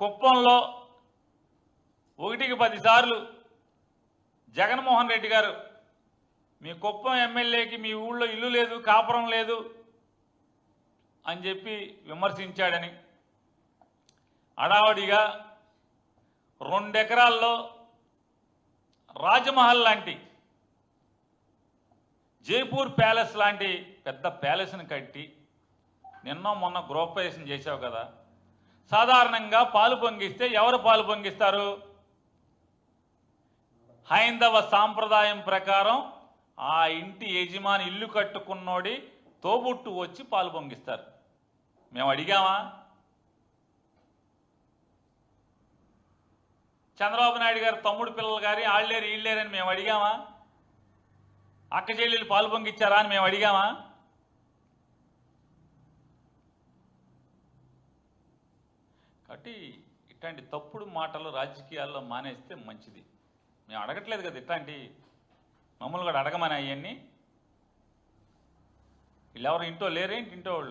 కుప్పంలో 1కి 10 సార్లు జగన్మోహన్ రెడ్డి గారు మీ కుప్పం ఎమ్మెల్యేకి మీ ఊళ్ళో ఇల్లు లేదు, కాపురం లేదు అని చెప్పి విమర్శించాడని హడావుడిగా 2 ఎకరాల్లో రాజమహల్ లాంటి, జైపూర్ ప్యాలెస్ లాంటి పెద్ద ప్యాలెస్ని కట్టి నిన్న మొన్న గృహప్రవేశం చేశావు కదా. సాధారణంగా పాలు పొంగిస్తే ఎవరు పాలు పొంగిస్తారు? హైందవ సాంప్రదాయం ప్రకారం ఆ ఇంటి యజమాని, ఇల్లు కట్టుకున్నోడి తోబుట్టు వచ్చి పాలు పొంగిస్తారు. మేము అడిగామా? చంద్రబాబు నాయుడు గారు తమ్ముడు పిల్లలు గారి ఆళ్ళేరు ఈళ్ళేరని మేము అడిగామా? అక్క చెల్లెలు పాలు పొంగిచ్చారా అని మేము అడిగామా? కాబట్టి ఇట్లాంటి తప్పుడు మాటలు రాజకీయాల్లో మానేస్తే మంచిది. మేము అడగట్లేదు కదా ఇట్లాంటి, మమ్మల్ని కూడా అడగమని అవన్నీ. వీళ్ళెవరు ఇంట్లో లేరేంటి? ఇంట్లో వాళ్ళు